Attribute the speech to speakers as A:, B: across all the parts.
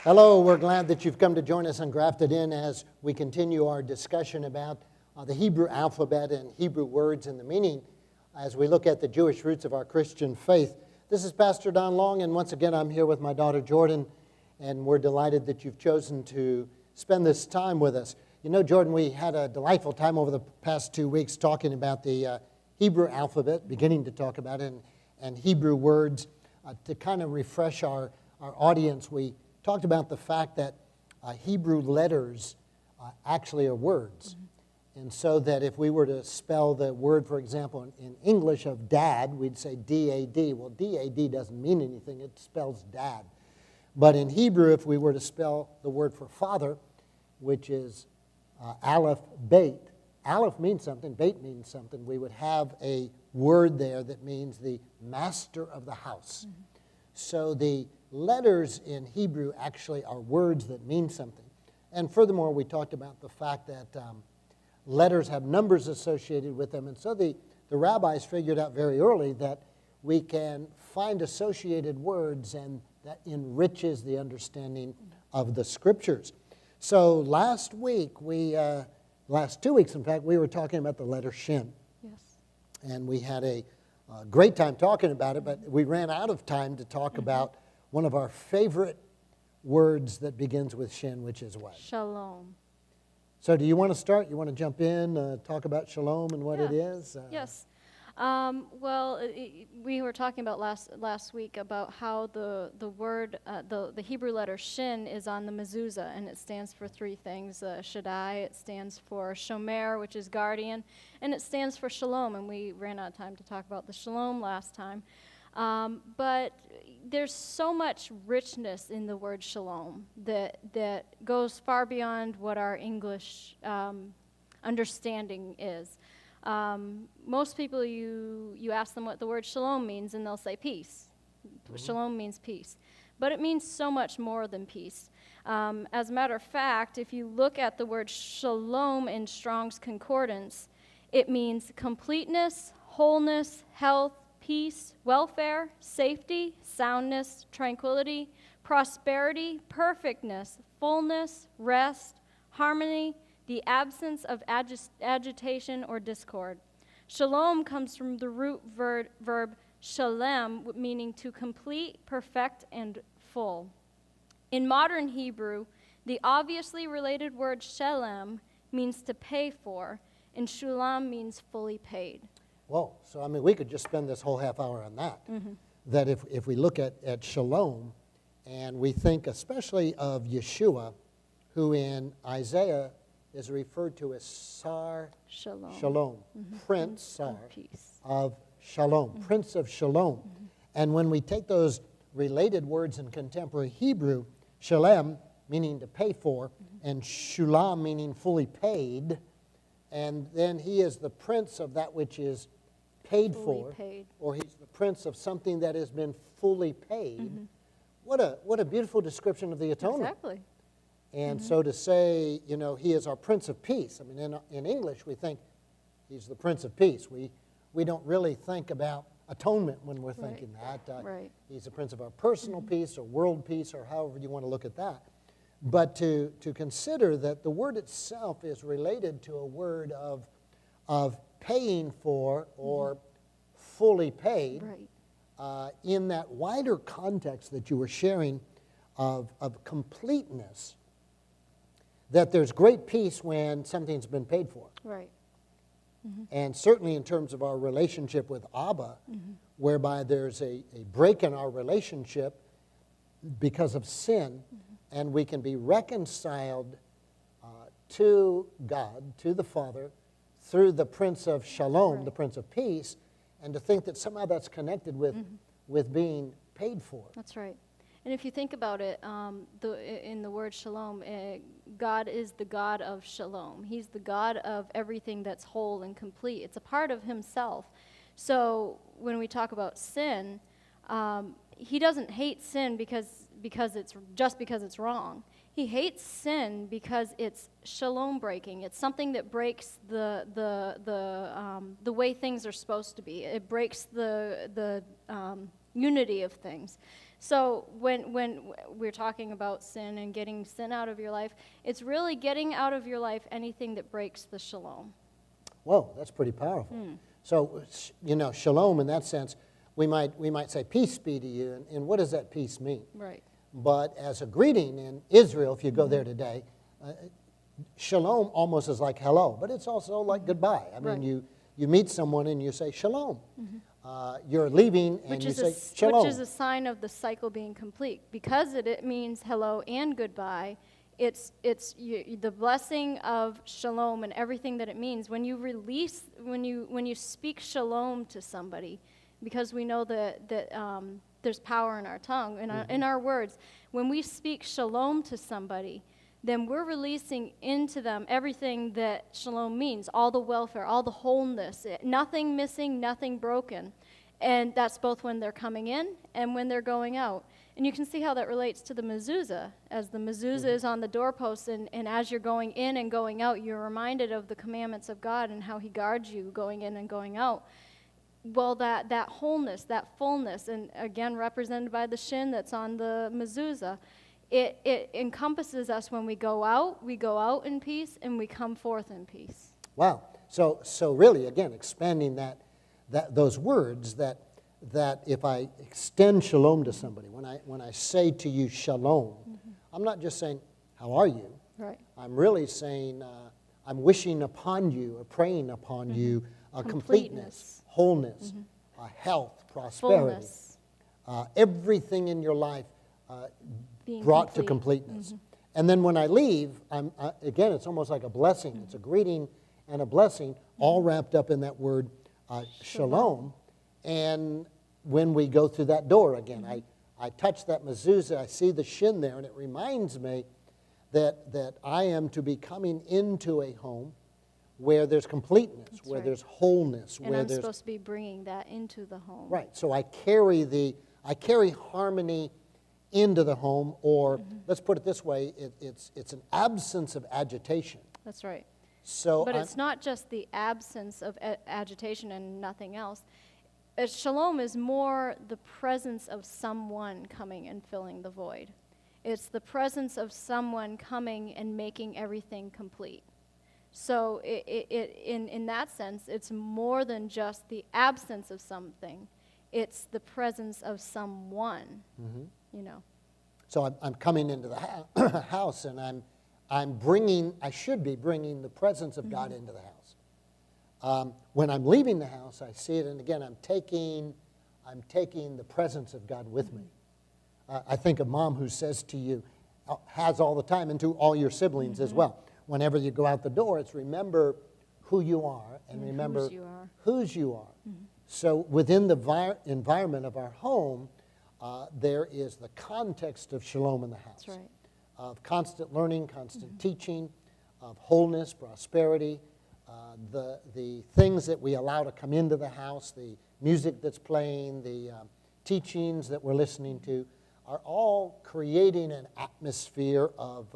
A: Hello, we're glad that you've come to join us on Grafted In as we continue our discussion about the Hebrew alphabet and Hebrew words and the meaning as we look at the Jewish roots of our Christian faith. This is Pastor Don Long, and once again I'm here with my daughter Jordan, and we're delighted that you've chosen to spend this time with us. You know, Jordan, we had a delightful time over the past 2 weeks talking about the Hebrew alphabet, beginning to talk about it, and Hebrew words. To kind of refresh our audience, we talked about the fact that Hebrew letters actually are words. Mm-hmm. And so that if we were to spell the word, for example, in English of dad, we'd say D-A-D. Well, D-A-D doesn't mean anything. It spells dad. But in Hebrew, if we were to spell the word for father, which is Aleph, Beit, Aleph means something, Beit means something. We would have a word there that means the master of the house. Mm-hmm. So the letters in Hebrew actually are words that mean something. And furthermore, we talked about the fact that letters have numbers associated with them. And so the rabbis figured out very early that we can find associated words, and that enriches the understanding of the Scriptures. So last 2 weeks, in fact, we were talking about the letter Shin. Yes. And we had a great time talking about it, but we ran out of time to talk about one of our favorite words that begins with Shin, which is what?
B: Shalom.
A: So do you want to start? You want to jump in, talk about Shalom and what it is?
B: Yes. We were talking about last week about how the word, the Hebrew letter Shin is on the mezuzah, and it stands for three things. Shaddai, it stands for Shomer, which is guardian, and it stands for Shalom, and we ran out of time to talk about the Shalom last time. But there's so much richness in the word Shalom that goes far beyond what our English understanding is. Most people, you ask them what the word shalom means, and they'll say peace. Mm-hmm. Shalom means peace. But it means so much more than peace. As a matter of fact, if you look at the word shalom in Strong's Concordance, it means completeness, wholeness, health, peace, welfare, safety, soundness, tranquility, prosperity, perfectness, fullness, rest, harmony, the absence of agitation or discord. Shalom comes from the root verb shalem, meaning to complete, perfect, and full. In modern Hebrew, the obviously related word shalem means to pay for, and shulam means fully paid.
A: Whoa, so I mean, we could just spend this whole half hour on that. Mm-hmm. That if we look at shalom, and we think especially of Yeshua, who in Isaiah is referred to as Sar Shalom, mm-hmm. Prince Sar of Shalom, mm-hmm. Prince of Shalom. Mm-hmm. And when we take those related words in contemporary Hebrew, Shalem meaning to pay for, mm-hmm. and Shulam meaning fully paid, and then he is the prince of that which is paid for, or he's the prince of something that has been fully paid. Mm-hmm. What a beautiful description of the atonement.
B: Exactly.
A: And mm-hmm. so to say, you know, he is our Prince of Peace. I mean, in English, we think he's the Prince of Peace. We don't really think about atonement when we're thinking that.
B: Right.
A: He's the Prince of our personal mm-hmm. peace or world peace or however you want to look at that. But to consider that the word itself is related to a word of paying for or mm-hmm. fully paid, right. In that wider context that you were sharing of completeness, that there's great peace when something's been paid for.
B: Right. Mm-hmm.
A: And certainly in terms of our relationship with Abba, mm-hmm. whereby there's a break in our relationship because of sin, mm-hmm. and we can be reconciled to God, to the Father, through the Prince of Shalom, right. the Prince of Peace, and to think that somehow that's connected with, mm-hmm. with being paid for.
B: That's right. And if you think about it, in the word shalom, God is the God of shalom. He's the God of everything that's whole and complete. It's a part of himself. So when we talk about sin, he doesn't hate sin because it's wrong. He hates sin because it's shalom breaking. It's something that breaks the way things are supposed to be. It breaks the unity of things. So when we're talking about sin and getting sin out of your life, it's really getting out of your life anything that breaks the shalom.
A: Whoa, that's pretty powerful. So, shalom in that sense, we might say, peace be to you, and what does that peace mean?
B: Right.
A: But as a greeting in Israel, if you go there today, shalom almost is like hello, but it's also like goodbye. I mean, you meet someone and you say shalom. You're leaving and you say shalom.
B: Which is a sign of the cycle being complete. Because it means hello and goodbye, it's the blessing of shalom and everything that it means. When you speak shalom to somebody, because we know that there's power in our tongue, in our words. When we speak shalom to somebody, then we're releasing into them everything that shalom means, all the welfare, all the wholeness, nothing missing, nothing broken. And that's both when they're coming in and when they're going out. And you can see how that relates to the mezuzah. As the mezuzah is on the doorpost, and as you're going in and going out, you're reminded of the commandments of God and how he guards you going in and going out. Well, that wholeness, that fullness, and again represented by the shin that's on the mezuzah, it encompasses us when we go out in peace, and we come forth in peace.
A: Wow. So really, again, expanding those words, that if I extend shalom to somebody, when I say to you shalom, I'm not just saying, how are you?
B: Right.
A: I'm really saying, I'm wishing upon you or praying upon you a completeness, wholeness, health, prosperity, everything in your life brought to completeness. And then when I leave, again, it's almost like a blessing. It's a greeting and a blessing, all wrapped up in that word shalom. And when we go through that door again, I touch that mezuzah, I see the shin there, and it reminds me that I am to be coming into a home where there's completeness,
B: That's
A: where
B: right.
A: there's wholeness,
B: And
A: where
B: I'm
A: there's
B: supposed to be bringing that into the home.
A: right. So I carry harmony into the home, or let's put it this way: it's an absence of agitation.
B: That's right.
A: So,
B: But it's not just the absence of agitation and nothing else. Shalom is more the presence of someone coming and filling the void. It's the presence of someone coming and making everything complete. So in that sense, it's more than just the absence of something. It's the presence of someone,
A: So I'm coming into the house, and I should be bringing the presence of God into the house. When I'm leaving the house, I see it, and again, I'm taking the presence of God with me. I think of Mom who says to you, has all the time, and to all your siblings as well. Whenever you go out the door, it's remember who you are and remember whose you are. So within the environment of our home, there is the context of shalom in the house.
B: That's right.
A: Of constant learning, constant teaching, of wholeness, prosperity, the things that we allow to come into the house, the music that's playing, the teachings that we're listening to, are all creating an atmosphere of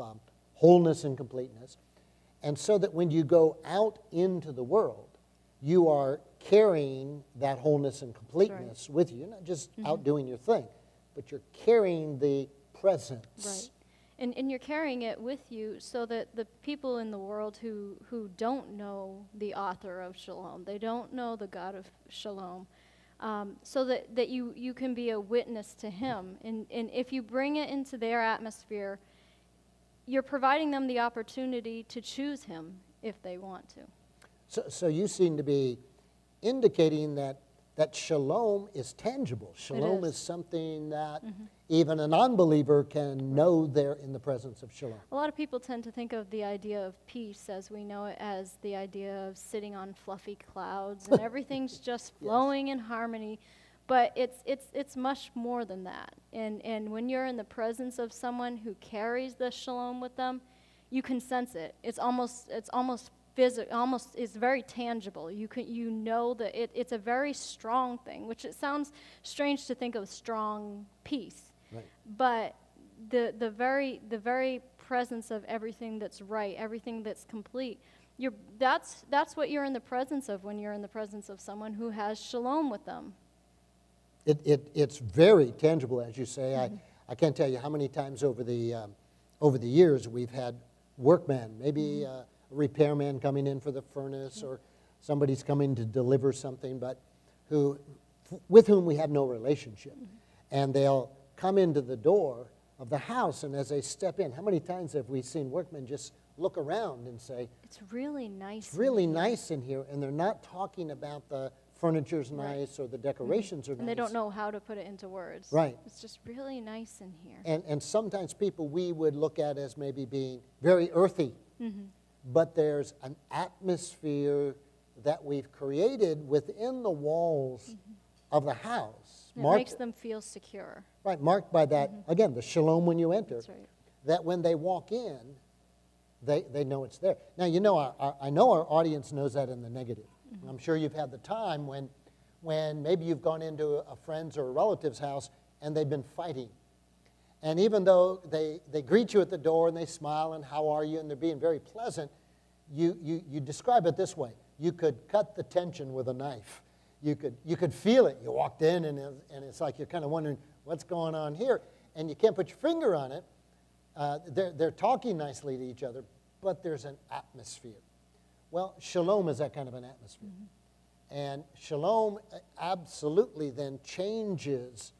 A: wholeness and completeness. And so that when you go out into the world, you are carrying that wholeness and completeness with you. You're not just out doing your thing, but you're carrying the presence.
B: Right. And you're carrying it with you so that the people in the world who don't know the author of Shalom, they don't know the God of Shalom, so that you can be a witness to him. And if you bring it into their atmosphere, you're providing them the opportunity to choose him if they want to.
A: So you seem to be indicating that shalom is tangible. Shalom is something that even a non-believer can know they're in the presence of shalom.
B: A lot of people tend to think of the idea of peace as we know it as the idea of sitting on fluffy clouds and everything's just flowing in harmony. But it's much more than that. And when you're in the presence of someone who carries the shalom with them, you can sense it. It's almost physical, almost is very tangible. You know that it's a very strong thing, which it sounds strange to think of strong peace.
A: Right.
B: But the very presence of everything that's right, everything that's complete, that's what you're in the presence of when you're in the presence of someone who has shalom with them.
A: It's very tangible, as you say. I can't tell you how many times over the years we've had workmen, maybe a repairman coming in for the furnace, or somebody's coming to deliver something, but with whom we have no relationship. And they'll come into the door of the house, and as they step in, how many times have we seen workmen just look around and say,
B: It's really nice.
A: it's really nice in here, and they're not talking about the furniture's
B: Right.
A: nice or the decorations are nice.
B: And they don't know how to put it into words.
A: Right.
B: It's just really nice in here.
A: And sometimes people we would look at as maybe being very earthy, but there's an atmosphere that we've created within the walls of the house.
B: It makes them feel secure.
A: Right, marked by that, again, the shalom when you enter.
B: That's right.
A: That when they walk in, they know it's there. Now, you know, I know our audience knows that in the negative. I'm sure you've had the time when maybe you've gone into a friend's or a relative's house and they've been fighting. And even though they greet you at the door and they smile and how are you and they're being very pleasant, you describe it this way. You could cut the tension with a knife. You could feel it. You walked in and it's like you're kind of wondering what's going on here. And you can't put your finger on it. They're talking nicely to each other, but there's an atmosphere. Well, shalom is that kind of an atmosphere. And shalom absolutely then changes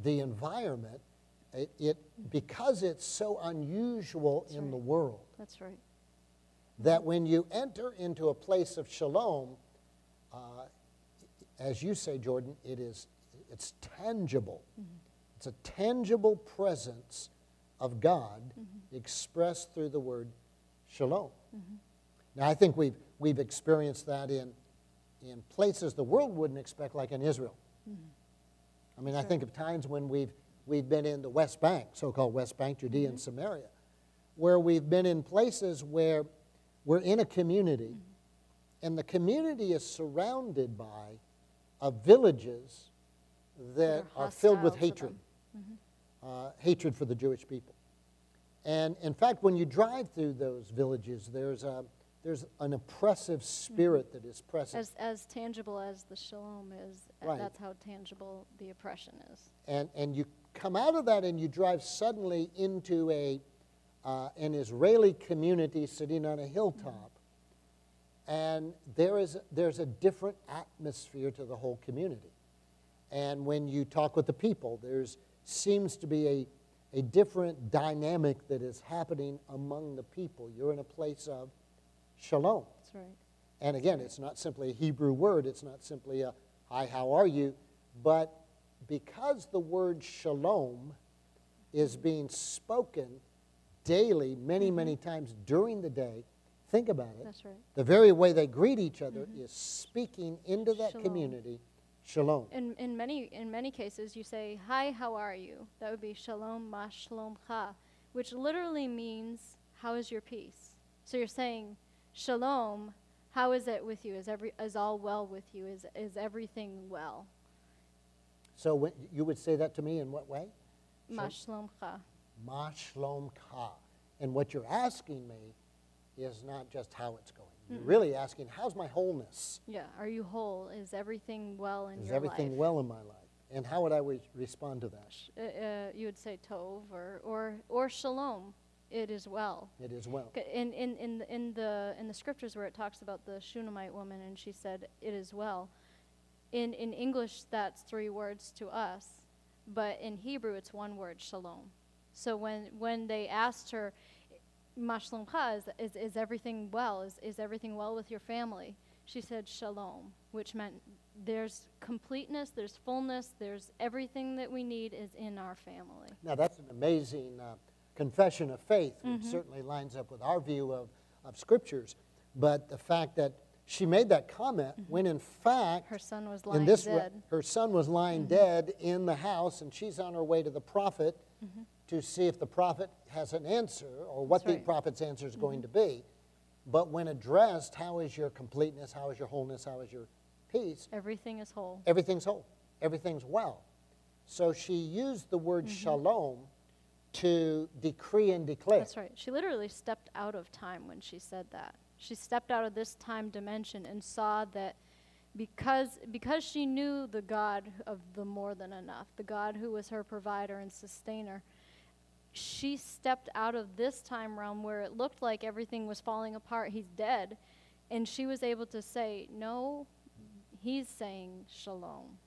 A: the environment because it's so unusual in the world.
B: That's right.
A: That when you enter into a place of shalom, as you say, Jordan, it's tangible. It's a tangible presence of God expressed through the word shalom. Now, I think we've experienced that in places the world wouldn't expect, like in Israel. I mean, I think of times when we've been in the West Bank, so-called West Bank, Judea and Samaria, where we've been in places where we're in a community, and the community is surrounded by villages that are filled with hatred, hatred for the Jewish people. And in fact, when you drive through those villages, there's an oppressive spirit that is present.
B: As tangible as the shalom is,
A: Right.
B: that's how tangible the oppression is.
A: And you come out of that and you drive suddenly into an Israeli community sitting on a hilltop, and there's a different atmosphere to the whole community. And when you talk with the people, there seems to be a different dynamic that is happening among the people. You're in a place of shalom.
B: That's right.
A: And again, it's not simply a Hebrew word. It's not simply a, hi, how are you? But because the word shalom is being spoken daily, many, many times during the day, think about it.
B: That's right.
A: The very way they greet each other is speaking into that
B: Shalom.
A: community, shalom.
B: In many cases, you say, hi, how are you? That would be shalom ma shalomcha, which literally means, how is your peace? So you're saying, shalom, how is it with you? Is all well with you? Is everything well?
A: So you would say that to me in what way?
B: Ma shalomcha.
A: Ma shalom ka. And what you're asking me is not just how it's going. You're really asking, how's my wholeness?
B: Yeah, are you whole? Is everything well in
A: Is
B: your life?
A: everything well in my life? And how would I respond to that?
B: You would say tov or shalom. It is well.
A: It is well.
B: In the scriptures where it talks about the Shunammite woman and she said it is well. In English that's 3 words to us, but in Hebrew it's 1 word, shalom. So when they asked her, Ma shalomcha, is everything well? Is everything well with your family? She said shalom, which meant there's completeness, there's fullness, there's everything that we need is in our family.
A: Now that's an amazing confession of faith. It certainly lines up with our view of scriptures. But the fact that she made that comment when in fact
B: Her son was lying dead.
A: her son was lying dead in the house, and she's on her way to the prophet to see if the prophet has an answer or what
B: That's right.
A: the prophet's answer is going to be. But when addressed, how is your completeness, how is your wholeness, how is your peace?
B: Everything is whole.
A: Everything's whole. Everything's well. So she used the word shalom to decree and declare.
B: That's right. She literally stepped out of time when she said that. She stepped out of this time dimension and saw that because she knew the God of the more than enough, the God who was her provider and sustainer, she stepped out of this time realm where it looked like everything was falling apart, he's dead, and she was able to say, no, he's saying shalom.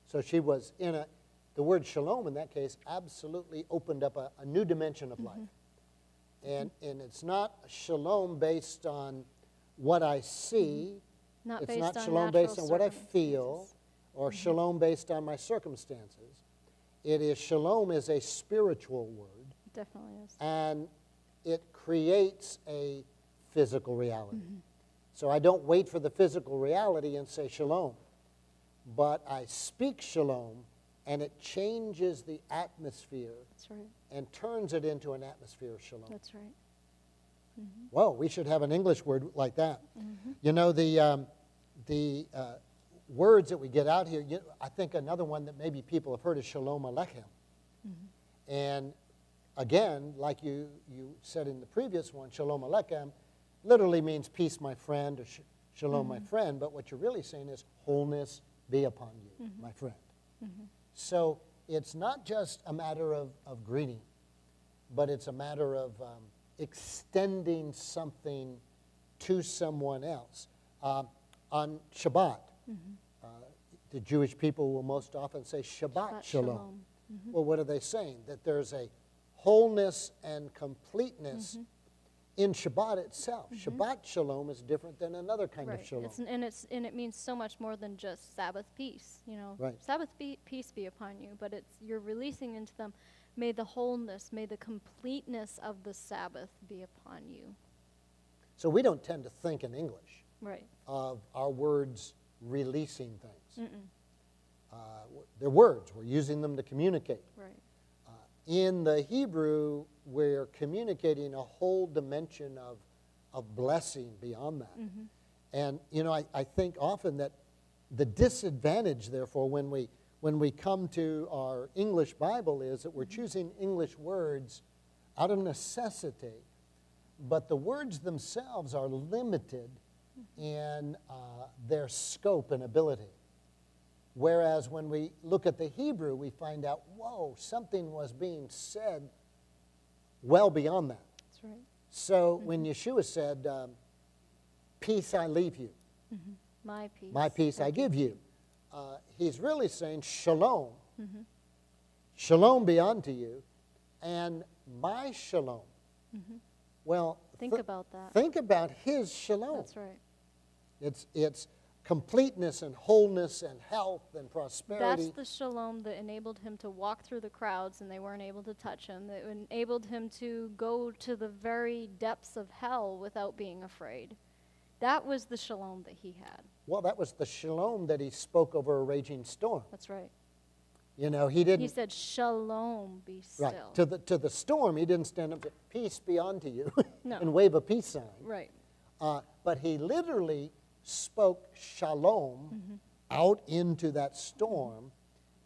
A: So she was the word shalom in that case absolutely opened up a new dimension of life. And it's not shalom based on what I see.
B: Not
A: It's
B: based
A: not
B: on
A: shalom
B: natural
A: based on what I feel
B: circumstances.
A: or shalom based on my circumstances. It is shalom is a spiritual word,
B: Definitely is.
A: and it creates a physical reality. So I don't wait for the physical reality and say shalom, but I speak shalom, and it changes the atmosphere
B: That's right.
A: and turns it into an atmosphere of shalom.
B: That's right.
A: Well, we should have an English word like that. You know, the words that we get out here, I think another one that maybe people have heard is Shalom Aleichem. And again, like you said in the previous one, Shalom Aleichem literally means peace, my friend, or shalom, my friend. But what you're really saying is wholeness be upon you, my friend. So it's not just a matter of greeting, but it's a matter of extending something to someone else. On Shabbat, the Jewish people will most often say Shabbat Shalom. Well, what are they saying? That there's a wholeness and completeness in Shabbat itself. Shabbat Shalom is different than another kind of shalom.
B: And it means so much more than just Sabbath peace. You know,
A: Right.
B: Sabbath peace be upon you, but you're releasing into them. May the wholeness, may the completeness of the Sabbath be upon you.
A: So we don't tend to think in English
B: Right.
A: of our words releasing things. They're words. We're using them to communicate.
B: Right.
A: In the Hebrew, we're communicating a whole dimension of blessing beyond that. And, you know, I think often that the disadvantage, therefore, when we come to our English Bible is that we're choosing English words out of necessity, but the words themselves are limited in their scope and ability. Whereas when we look at the Hebrew, we find out, whoa, something was being said well beyond that.
B: That's right.
A: So when Yeshua said, peace I leave you,
B: My peace.
A: my peace I give you, he's really saying shalom. Shalom be unto you, and my shalom. Well,
B: Think about that.
A: think about his shalom.
B: That's right.
A: It's completeness and wholeness and health and prosperity.
B: That's the shalom that enabled him to walk through the crowds and they weren't able to touch him. That enabled him to go to the very depths of hell without being afraid. That was the shalom that he had.
A: Well, that was the shalom that he spoke over a raging storm.
B: That's right.
A: You know, he didn't.
B: He said, "Shalom, be still."
A: Right. To the storm, he didn't stand up and say, peace be unto you,
B: No.
A: and wave a peace sign.
B: Right.
A: But he literally spoke shalom out into that storm,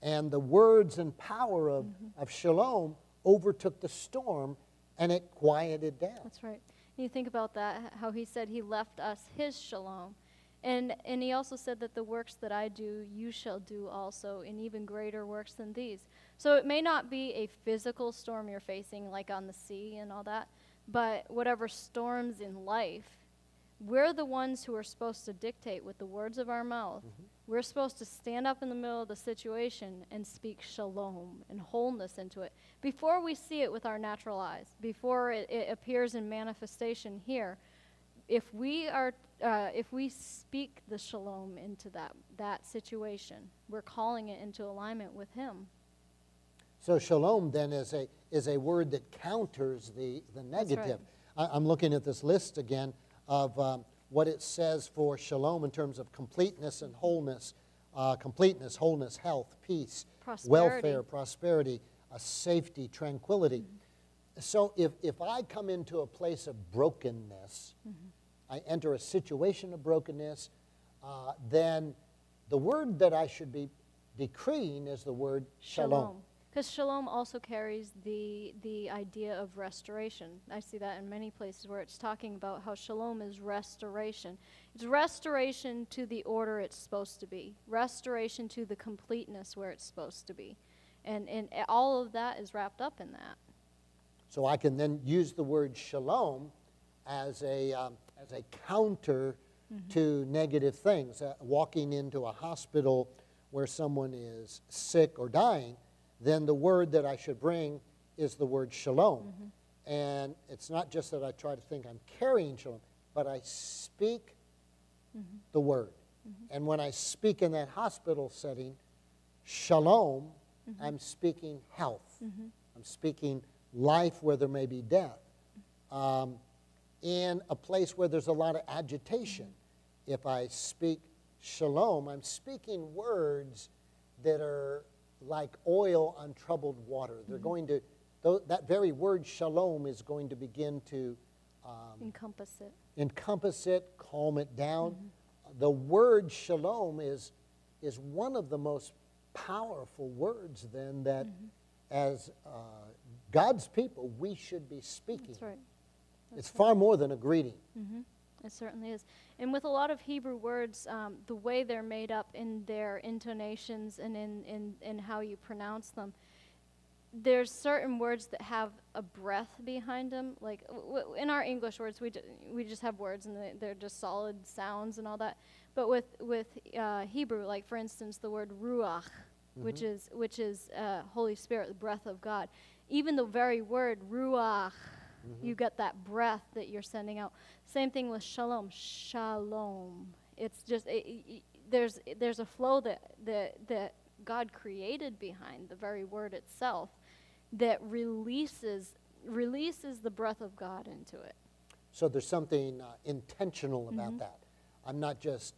A: and the words and power of shalom overtook the storm, and it quieted down.
B: That's right. And you think about that, how he said he left us his shalom. And he also said that the works that I do, you shall do also, in even greater works than these. So it may not be a physical storm you're facing, like on the sea and all that, but whatever storms in life, we're the ones who are supposed to dictate with the words of our mouth. We're supposed to stand up in the middle of the situation and speak shalom and wholeness into it before we see it with our natural eyes, before it appears in manifestation here. If we speak the shalom into that situation, we're calling it into alignment with him.
A: So shalom then is a word that counters the negative.
B: right.
A: I'm looking at this list again of what it says for shalom in terms of completeness and wholeness. Completeness, wholeness, health, peace, welfare, prosperity, safety, tranquility. So if I come into a place of brokenness, I enter a situation of brokenness, then the word that I should be decreeing is the word shalom.
B: Because shalom also carries the idea of restoration. I see that in many places where it's talking about how shalom is restoration. It's restoration to the order it's supposed to be, restoration to the completeness where it's supposed to be. And all of that is wrapped up in that.
A: So I can then use the word shalom as a counter to negative things. Walking into a hospital where someone is sick or dying, then the word that I should bring is the word shalom. And it's not just that I try to think I'm carrying shalom, but I speak the word. And when I speak in that hospital setting, shalom, I'm speaking health. I'm speaking life where there may be death. In a place where there's a lot of agitation, if I speak shalom, I'm speaking words that are like oil on troubled water. They're going to, that very word shalom is going to begin to encompass it, calm it down. The word shalom is one of the most powerful words then that as God's people we should be speaking.
B: That's right.
A: It's far more than a greeting.
B: It certainly is. And with a lot of Hebrew words, the way they're made up in their intonations and in how you pronounce them, there's certain words that have a breath behind them. Like in our English words, we just have words and they're just solid sounds and all that. But with Hebrew, like for instance, the word ruach, which is Holy Spirit, the breath of God. Even the very word ruach, you get that breath that you're sending out. Same thing with shalom. Shalom. It's just there's a flow that God created behind the very word itself that releases the breath of God into it.
A: So there's something intentional about that. I'm not just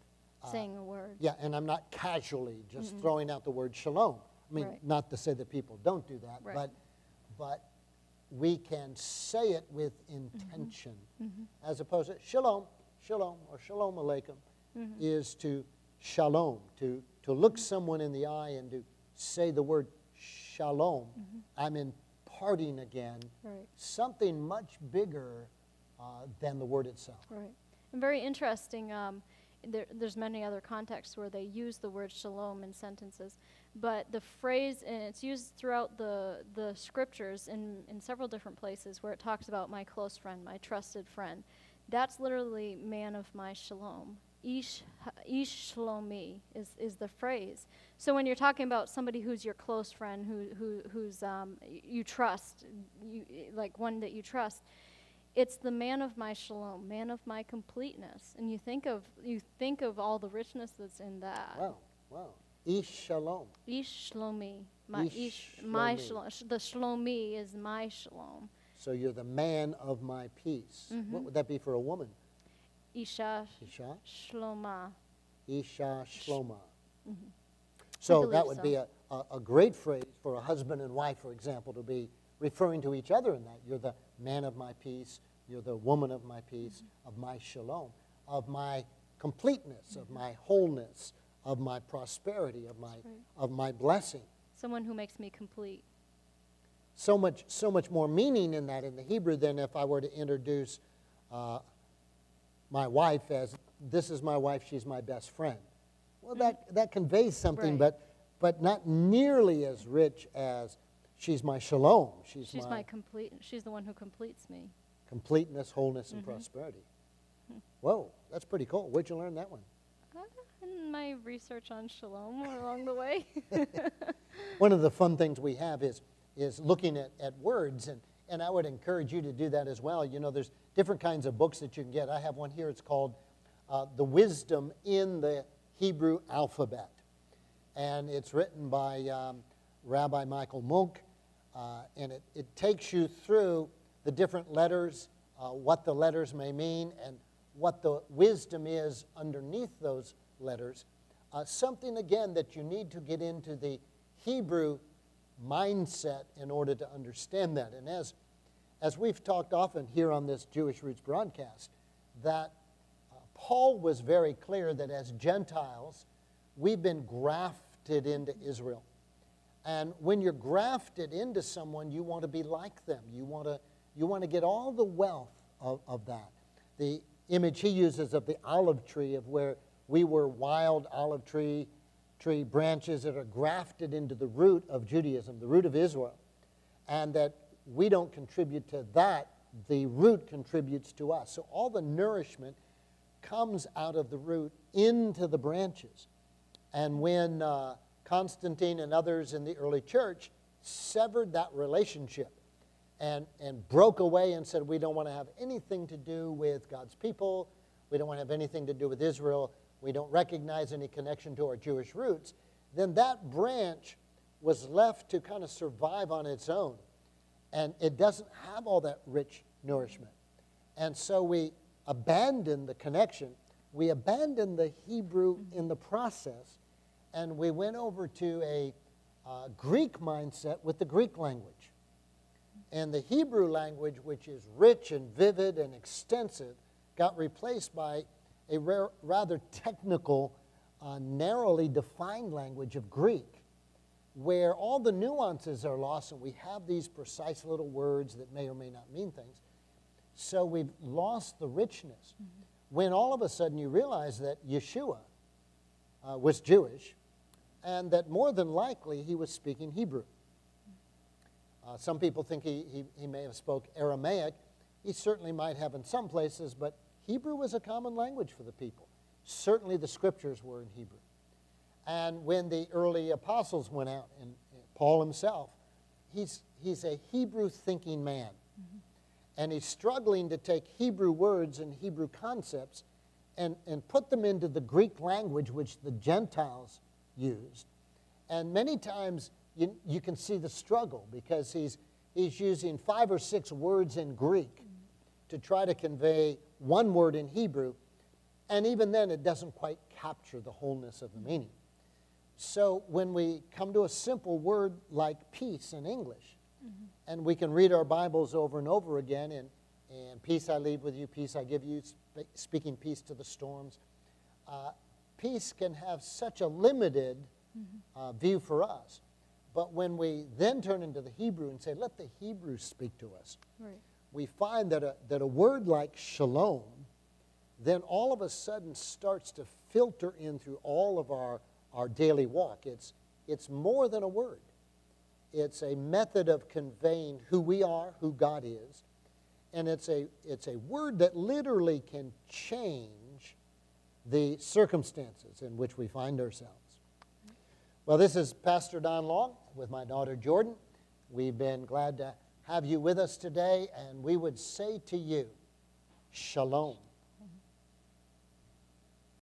B: saying a word.
A: Yeah, and I'm not casually just throwing out the word shalom. I mean, not to say that people don't do that, but we can say it with intention, as opposed to shalom, shalom, or shalom aleichem, is to shalom, to look someone in the eye and to say the word shalom. I'm imparting again something much bigger than the word itself.
B: Right. And very interesting, there's many other contexts where they use the word shalom in sentences, but the phrase, and it's used throughout the scriptures in several different places where it talks about my close friend, my trusted friend. That's literally man of my shalom. Ish shlomi is the phrase. So when you're talking about somebody who's your close friend, who's you trust, like one that you trust, it's the man of my shalom, man of my completeness. And you think of all the richness that's in that.
A: Wow. Ish shalom.
B: Ish shlomi.
A: My
B: shalom. The shlomi is my shalom.
A: So you're the man of my peace. What would that be for a woman?
B: Isha shloma.
A: Isha shloma. So that would be a great phrase for a husband and wife, for example, to be referring to each other in that. You're the man of my peace. You're the woman of my peace, of my shalom, of my completeness, of my wholeness, of my prosperity, of my blessing.
B: Someone who makes me complete.
A: So much more meaning in that in the Hebrew than if I were to introduce my wife as, this is my wife, she's my best friend. Well, that conveys something, but not nearly as rich as she's my shalom. She's my
B: complete. She's the one who completes me.
A: Completeness, wholeness, and prosperity. Whoa, that's pretty cool. Where'd you learn that one?
B: In my research on shalom along the way.
A: One of the fun things we have is looking at words, and I would encourage you to do that as well. You know, there's different kinds of books that you can get. I have one here. It's called The Wisdom in the Hebrew Alphabet. And it's written by Rabbi Michael Munk, and it takes you through the different letters, what the letters may mean, and what the wisdom is underneath those letters. Something, again, that you need to get into the Hebrew mindset in order to understand that. And as we've talked often here on this Jewish Roots broadcast, that Paul was very clear that as Gentiles, we've been grafted into Israel. And when you're grafted into someone, you want to be like them. You want to get all the wealth of that. The image he uses of the olive tree, of where we were wild olive tree branches that are grafted into the root of Judaism, the root of Israel, and that we don't contribute to that, the root contributes to us. So all the nourishment comes out of the root into the branches. And when Constantine and others in the early church severed that relationship and broke away and said, we don't want to have anything to do with God's people, we don't want to have anything to do with Israel, we don't recognize any connection to our Jewish roots, then that branch was left to kind of survive on its own. And it doesn't have all that rich nourishment. And so we abandoned the connection. We abandoned the Hebrew in the process, and we went over to a Greek mindset with the Greek language. And the Hebrew language, which is rich and vivid and extensive, got replaced by a rather technical, narrowly defined language of Greek, where all the nuances are lost and we have these precise little words that may or may not mean things. So we've lost the richness. Mm-hmm. When all of a sudden you realize that Yeshua was Jewish and that more than likely he was speaking Hebrew. Some people think he may have spoke Aramaic. He certainly might have in some places, but Hebrew was a common language for the people. Certainly the scriptures were in Hebrew. And when the early apostles went out, and Paul himself, he's a Hebrew-thinking man. Mm-hmm. And he's struggling to take Hebrew words and Hebrew concepts and put them into the Greek language which the Gentiles used. And many times you can see the struggle because he's using 5 or 6 words in Greek to try to convey one word in Hebrew, and even then it doesn't quite capture the wholeness of the meaning. So when we come to a simple word like peace in English, mm-hmm. and we can read our Bibles over and over again, and peace I leave with you, peace I give you, speaking peace to the storms, peace can have such a limited mm-hmm. View for us. But when we then turn into the Hebrew and say, let the Hebrew speak to us, right. We find that a word like shalom then all of a sudden starts to filter in through all of our daily walk. It's more than a word. It's a method of conveying who we are, who God is, and it's a word that literally can change the circumstances in which we find ourselves. Well, this is Pastor Don Long with my daughter Jordan. We've been glad to have you with us today, and we would say to you, Shalom.